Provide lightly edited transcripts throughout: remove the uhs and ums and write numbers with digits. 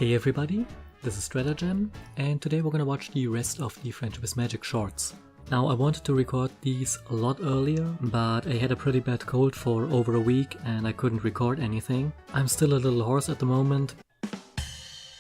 Hey everybody, this is Stratagem, and today we're gonna watch the rest of the Friendship is Magic shorts. Now I wanted to record these a lot earlier, but I had a pretty bad cold for over a week and I couldn't record anything. I'm still a little hoarse at the moment,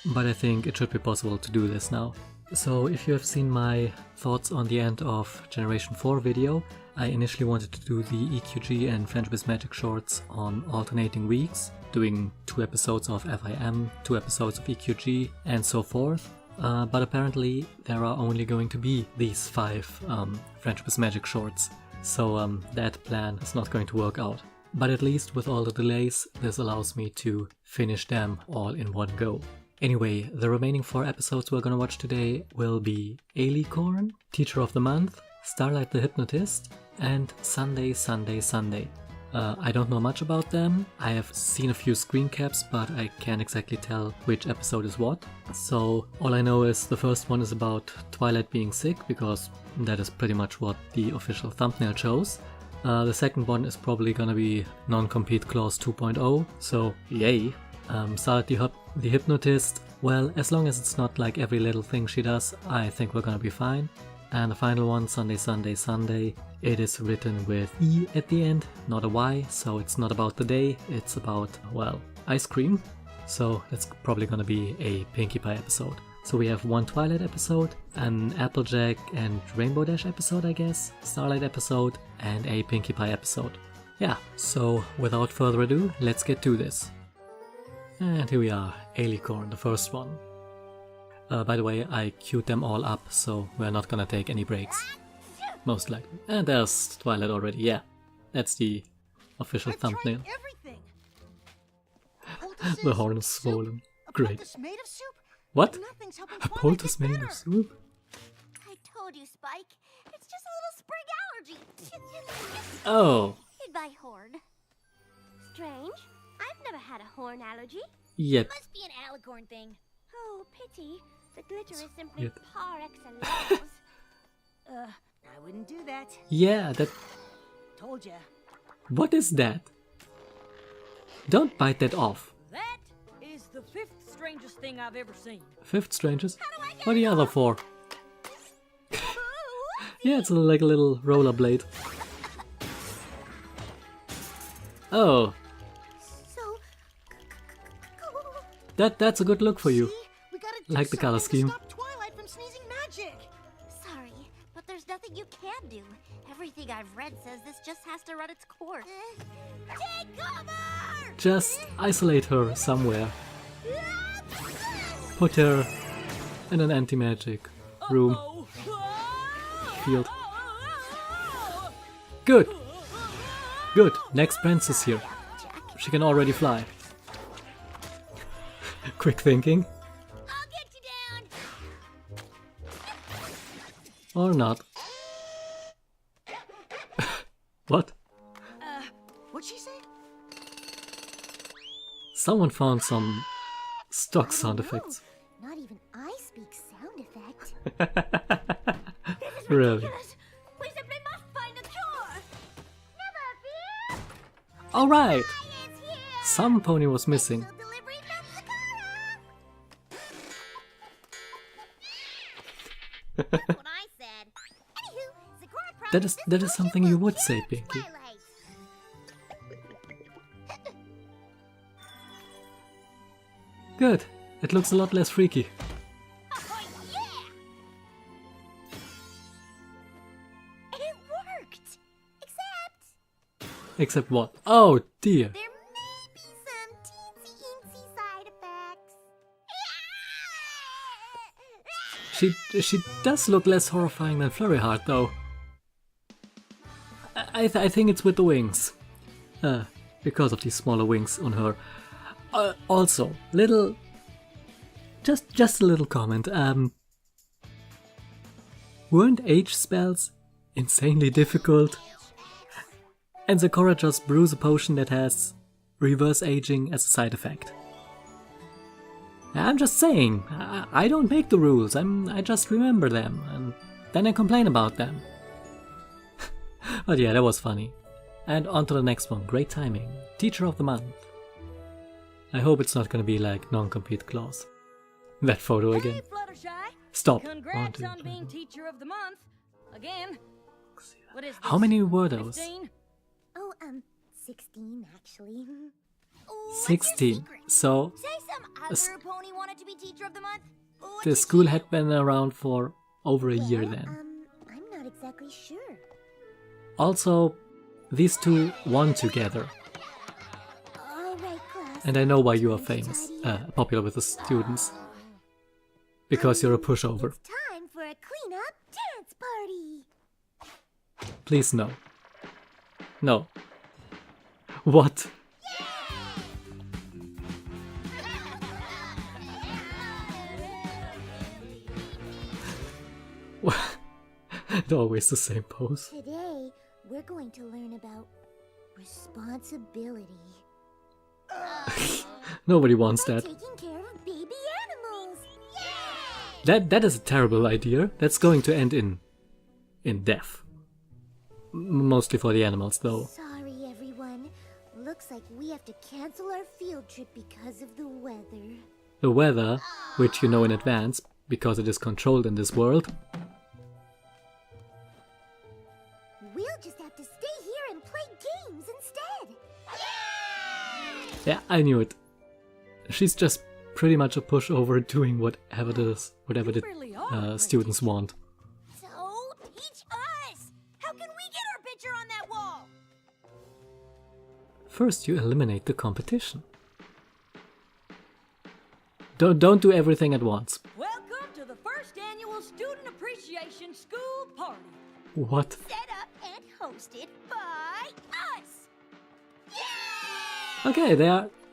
but I think it should be possible to do this now. So if you have seen my thoughts on the end of Generation 4 video, I initially wanted to do the EQG and Friendship is Magic shorts on alternating weeks, doing 2 episodes of FIM, 2 episodes of EQG, and so forth. But apparently there are only going to be these 5 Friendship is Magic shorts, so that plan is not going to work out. But at least with all the delays, this allows me to finish them all in one go. Anyway, the remaining 4 episodes we're gonna watch today will be Ail-icorn, Teacher of the Month, Starlight the Hypnotist, and Sundae, Sundae, Sundae. I don't know much about them. I have seen a few screen caps, but I can't exactly tell which episode is what. So all I know is the first one is about Twilight being sick, because that is pretty much what the official thumbnail shows. The second one is probably gonna be Non-Compete Clause 2.0, so yay. Starlight the Hypnotist, well, as long as it's not like every little thing she does, I think we're gonna be fine. And the final one, Sundae, Sundae, Sundae, it is written with E at the end, not a Y, so it's not about the day, it's about, well, ice cream. So it's probably gonna be a Pinkie Pie episode. So we have 1 Twilight episode, an Applejack and Rainbow Dash episode, I guess, Starlight episode, and a Pinkie Pie episode. Yeah, so without further ado, let's get to this. And here we are, Ail-icorn, the first one. By the way, I queued them all up, so we're not gonna take any breaks. Most likely. And there's Twilight already, yeah. That's the official thumbnail. The horn is swollen. Great. What? A poultice made of soup? I told you, Spike. It's just a little spring allergy. Oh. My horn. Strange. I've never had a horn allergy. Yep. Must be an Ail-icorn thing. Oh, pity. The glitter is simply par excellence. I wouldn't do that. Yeah, that... Told ya. What is that? Don't bite that off. That is the 5th strangest thing I've ever seen. 5th strangest? What are the other 4? Yeah, it's like a little rollerblade. Oh. So... That's a good look for you. See? We gotta do Like the color something to scheme. stop Twilight from sneezing magic. Sorry, but there's nothing you can do. Everything I've read says this just has to run its course. Take cover! Just isolate her somewhere. Put her in an anti-magic room. Field. Good. Good. Next princess here. She can already fly. Quick thinking. I'll get you down! Or not. What? What'd she say? Someone found some stock sound effects. Not even I speak sound effect. Really? We simply must find a cure! Never fear! Alright! Science here! Some pony was missing. Delivery from Sakura! That's what I said. Anywho, Sakura That is something you would say, Pinkie. Twilight. Good. It looks a lot less freaky. Oh, yeah! It worked! Except what? Oh dear. There may be some teensy-eensy side effects. She does look less horrifying than Flurry Heart though. I think it's with the wings. Because of these smaller wings on her. Also, just a little comment. Weren't age spells insanely difficult? And Sakura just brews a potion that has reverse aging as a side effect. I'm just saying, I don't make the rules, I just remember them, and then I complain about them. But yeah, that was funny. And on to the next one, great timing. Teacher of the Month. I hope it's not gonna be like Non-Compete Clause. That photo again. Hey, Fluttershy. Stop. Congrats 1, 2, on 3, being Teacher of the Month. Again. What is this? How many were those? 15? Oh, 16 actually. What's 16. your secret? So Say some other pony wanted to be Teacher of the Month. What the did school she had been around for over a year Well, then. I'm not exactly sure. Also, these two won together. All right, class. And I know why you are Time to famous, tidy up. popular with the students. Because you're a pushover. It's time for a cleanup dance party. Please no. No. What? Always the same pose. Today, we're going to learn about responsibility. Nobody wants By that. taking care of baby animals. That is a terrible idea. That's going to end in death. Mostly for the animals, though. Sorry, everyone. Looks like we have to cancel our field trip because of the weather. The weather, which you know in advance, because it is controlled in this world. We'll just have to stay here and play games instead. Yeah, I knew it. She's just pretty much a pushover doing whatever the really are. students want. So, teach us! How can we get our picture on that wall? First, you eliminate the competition. Don't do everything at once. Welcome to the first annual Student Appreciation School Party. What? Set up and hosted by us! Okay,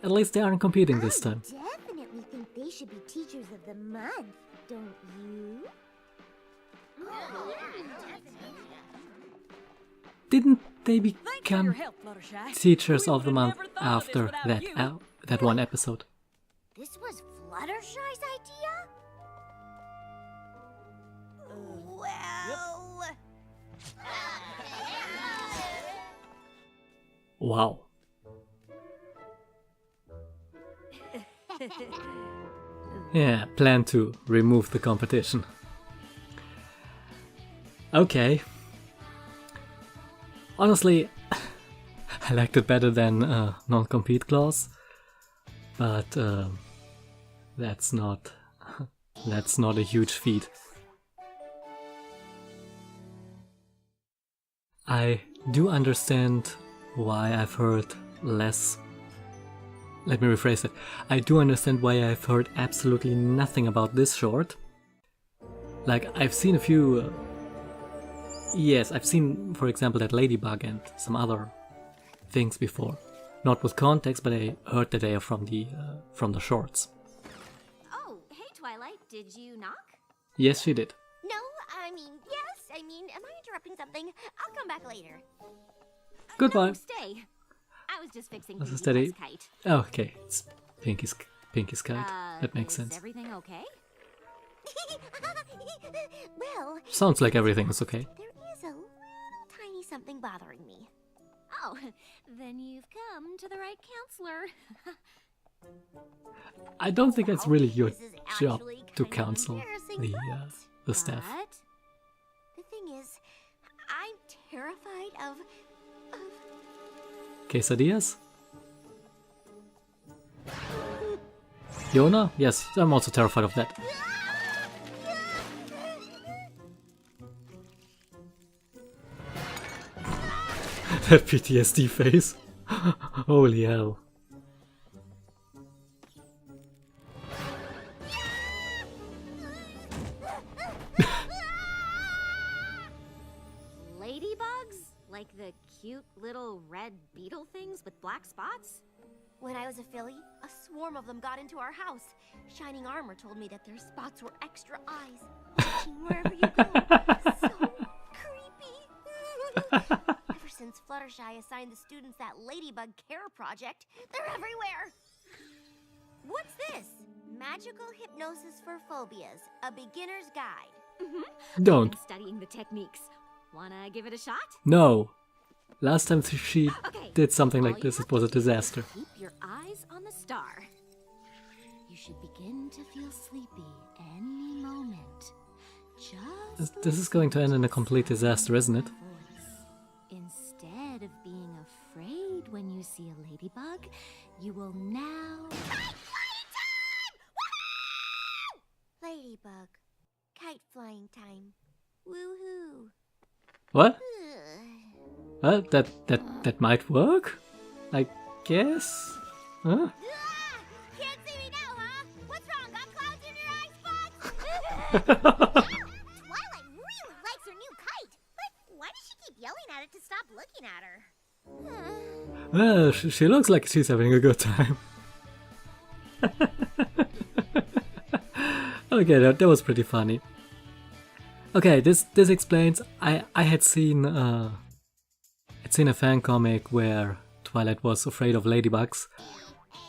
at least they aren't competing this time. Definitely think they should be Teachers of the Month, don't you? Didn't they Thanks for your become help, Fluttershy. Teachers We of the would've Month never thought of this after without you. that one episode? This was Fluttershy's idea? Well... Wow. Yeah, plan to remove the competition. Okay. Honestly, I liked it better than non-compete clause, but that's not a huge feat. I do understand why I've heard less. Let me rephrase it. I do understand why I've heard absolutely nothing about this short. Like, I've seen a few. Yes, I've seen, for example, that Ladybug and some other things before. Not with context, but I heard that they are from the shorts. Oh, hey Twilight, did you knock? Yes, she did. No, yes, am I interrupting something? I'll come back later. Goodbye. No, stay. I was just fixing This is Pinkie steady. Pie's kite. Oh, okay, it's Pinky's kite. That makes Is sense. everything okay? Well, Sounds like everything is okay. there is a little tiny something bothering me. Oh, then you've come to the right counselor. I don't think it's really your This is job actually to kind of counsel embarrassing, the staff. But the thing is, I'm terrified of Quesadillas? Yona? Yes, I'm also terrified of that. That PTSD face. Holy hell. ladybugs, like the cute little red beetle things with black spots. When I was a filly, a swarm of them got into our house. Shining Armor told me that their spots were extra eyes, watching wherever you go. So creepy. Ever since Fluttershy assigned the students that Ladybug Care project, they're everywhere. What's this? Magical Hypnosis for Phobias, a beginner's guide. Don't. I'm studying the techniques. Wanna give it a shot? No. Last time she Okay. did something All like you this, have it was a to do is disaster. Keep your eyes on the star. You should begin to feel sleepy any moment. Just This is going to end in a complete disaster, isn't it? instead of being afraid when you see a ladybug, you will now... Kite flying time! Woohoo! Ladybug. Kite flying time. Woohoo! What? Well, that might work, I guess. Huh? Can't see me now, huh? What's wrong? Got clouds in your eye spots? Twilight really likes her new kite, but why does she keep yelling at it to stop looking at her? Well, she looks like she's having a good time. Okay, that was pretty funny. Okay, this explains. I had seen a fan comic where Twilight was afraid of ladybugs,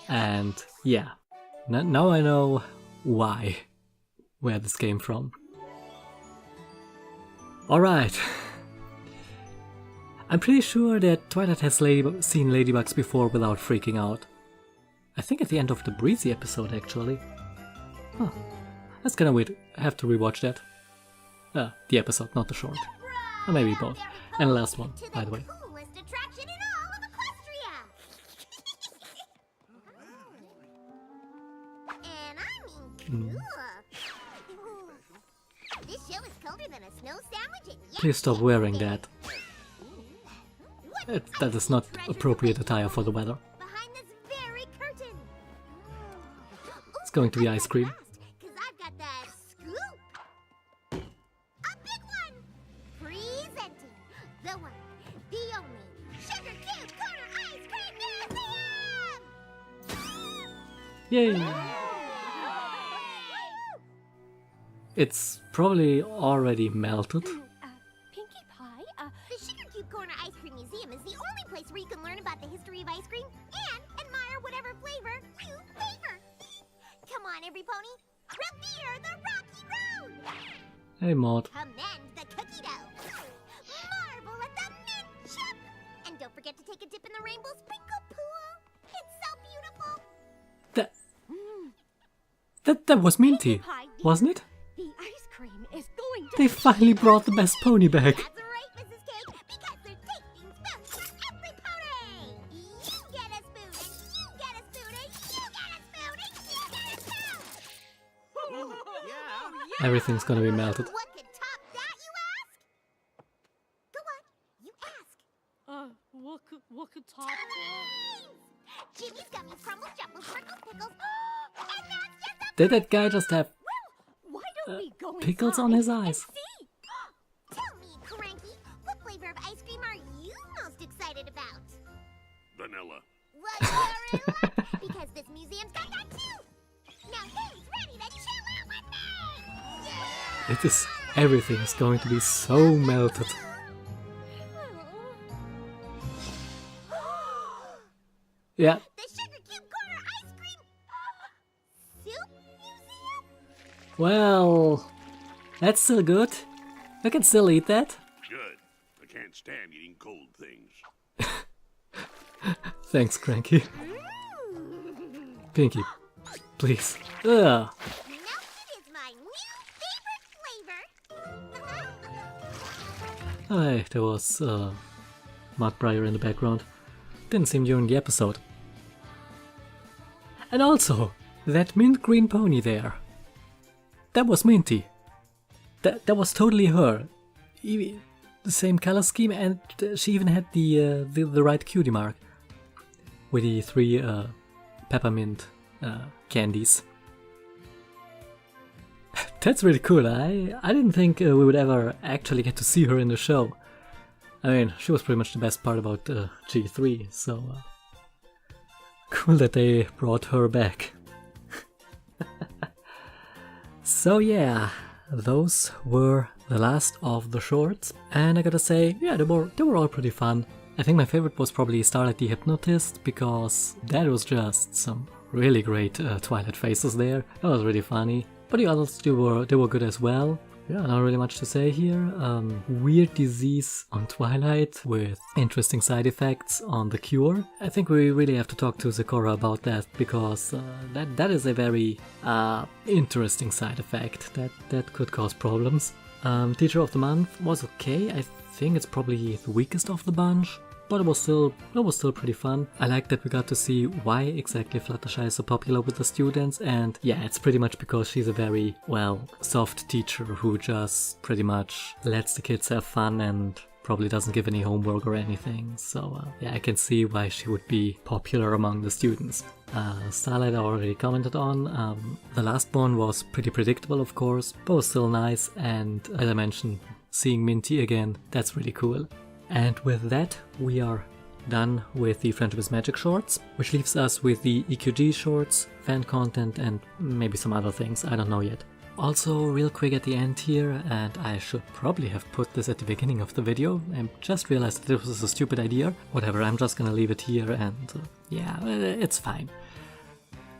and yeah, now I know where this came from. All right, I'm pretty sure that Twilight has seen ladybugs before without freaking out. I think at the end of the Breezy episode, actually. Huh. That's kinda weird. I have to rewatch that. The episode, not the short. Or maybe both. And the last one, by the way. Coolest attraction in all of Equestria. And I mean cool. This show is colder than a snow sandwich and yet Please stop wearing that. That is not appropriate attire for the weather. behind this very curtain. It's going to be ice cream. Cause I've got that scoop. A big one. Presenting the one, the only Sugar Cube Corner Ice Cream Museum. Yay! It's probably already melted. Pinkie Pie? The Sugar Cube Corner Ice Cream Museum is the only place where you can learn about the history of ice cream and admire whatever flavor you favor. Come on, every pony. Revere the rocky road. Hey Maud. Commend the cookie dough. Marvel at the mint chip. And don't forget to take a dip in the rainbow sprinkle pool. It's so beautiful. That was Minty, Pie, wasn't it? the ice cream is going to They finally brought the best pony back. That's right, Mrs. Cake, because they're tasting spoons for every pony. You get a spoon, and you get a spoon, and you get a spoon, and you get a spoon. yeah. Everything's gonna be melted. What could top that, you ask? Go on, you ask. What could top? Jimmy's gummies, crumbles, jumbles, sprinkles, pickles, and that's just a... Did that guy just have Why don't we go pickles inside on his and eyes? See? Tell me, Cranky, what flavor of ice cream are you most excited about? Vanilla. Well, you're in luck, because this museum's got that too. Now who's ready to chill out with me? Yeah! It is everything is going to be so melted. Yeah, The Sugar Cube Corner Ice Cream Soup Museum? well, that's still good. I can still eat that. Good. I can't stand eating cold things. Thanks, Cranky. Pinky, please. Ugh. Melted is my new favorite flavor. Hey, there was Mark Breyer in the background. Didn't seem during the episode. And also, that mint green pony there. That was Minty. That was totally her. The same color scheme, and she even had the right cutie mark with the 3 peppermint candies. That's really cool. I didn't think we would ever actually get to see her in the show. I mean, she was pretty much the best part about G3, so cool that they brought her back. So yeah, those were the last of the shorts, and I gotta say, yeah, they were all pretty fun. I think my favorite was probably Starlight the Hypnotist, because that was just some really great Twilight faces there. That was really funny. But the others, they were good as well. Yeah, not really much to say here. Weird disease on Twilight with interesting side effects on the cure. I think we really have to talk to Zecora about that, because that is a very interesting side effect that could cause problems. Teacher of the Month was okay. I think it's probably the weakest of the bunch, but it was still pretty fun. I like that we got to see why exactly Fluttershy is so popular with the students, and yeah, it's pretty much because she's a very, well, soft teacher who just pretty much lets the kids have fun and probably doesn't give any homework or anything. So yeah, I can see why she would be popular among the students. Starlight I already commented on. The last one was pretty predictable, of course, but was still nice, and as I mentioned, seeing Minty again, that's really cool. And with that, we are done with the Friendship is Magic shorts, which leaves us with the EQG shorts, fan content, and maybe some other things, I don't know yet. Also, real quick at the end here, and I should probably have put this at the beginning of the video, I just realized that this was a stupid idea. Whatever, I'm just gonna leave it here, and yeah, it's fine.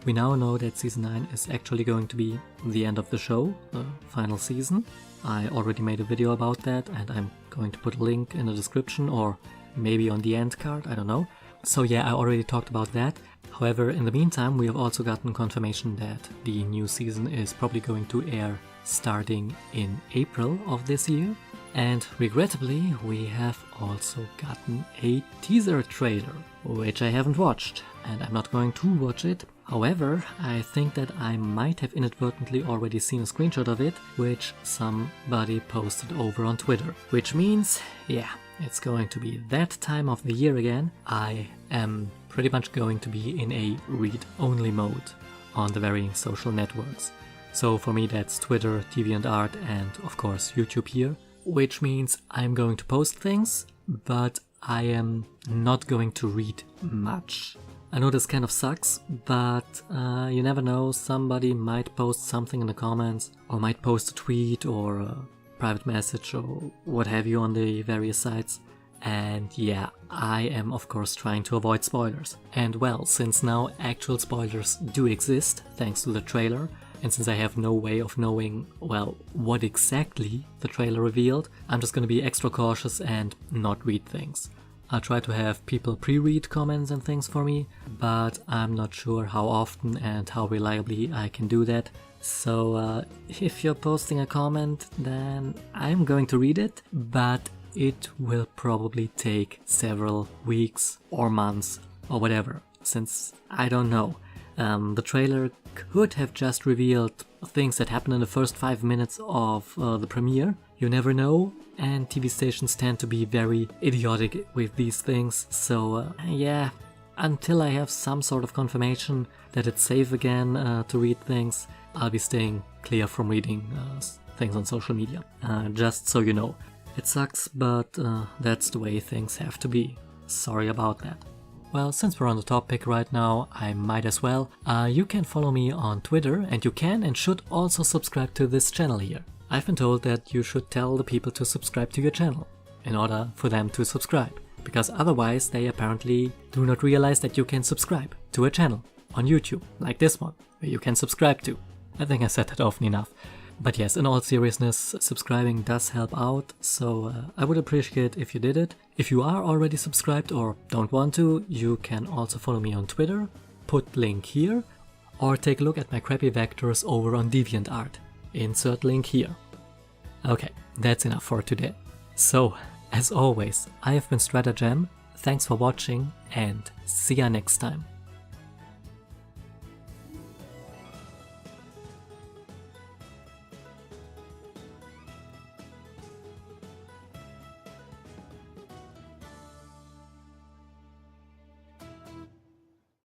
We now know that Season 9 is actually going to be the end of the show, the final season. I already made a video about that, and I'm going to put a link in the description, or maybe on the end card, I don't know. So yeah, I already talked about that. However, in the meantime, we have also gotten confirmation that the new season is probably going to air starting in April of this year. And regrettably, we have also gotten a teaser trailer, which I haven't watched, and I'm not going to watch it. However, I think that I might have inadvertently already seen a screenshot of it, which somebody posted over on Twitter. Which means, yeah, it's going to be that time of the year again. I am pretty much going to be in a read-only mode on the varying social networks. So for me that's Twitter, DeviantArt, and of course YouTube here. Which means I'm going to post things, but I am not going to read much. I know this kind of sucks, but you never know, somebody might post something in the comments, or might post a tweet or a private message or what have you on the various sites. And yeah, I am of course trying to avoid spoilers. And well, since now actual spoilers do exist, thanks to the trailer, and since I have no way of knowing, well, what exactly the trailer revealed, I'm just gonna be extra cautious and not read things. I'll try to have people pre-read comments and things for me, but I'm not sure how often and how reliably I can do that. So if you're posting a comment, then I'm going to read it, but it will probably take several weeks or months or whatever, since I don't know. The trailer could have just revealed things that happened in the first 5 minutes of the premiere. You never know, and TV stations tend to be very idiotic with these things, so yeah, until I have some sort of confirmation that it's safe again to read things, I'll be staying clear from reading things on social media, just so you know. It sucks, but that's the way things have to be. Sorry about that. Well, since we're on the topic right now, I might as well. You can follow me on Twitter, and you can and should also subscribe to this channel here. I've been told that you should tell the people to subscribe to your channel in order for them to subscribe, because otherwise they apparently do not realize that you can subscribe to a channel on YouTube, like this one, where you can subscribe to. I think I said that often enough. But yes, in all seriousness, subscribing does help out, so I would appreciate if you did it. If you are already subscribed or don't want to, you can also follow me on Twitter, put link here, or take a look at my crappy vectors over on DeviantArt. Insert link here. Okay, that's enough for today. So, as always, I have been Stratagem, thanks for watching, and see ya next time.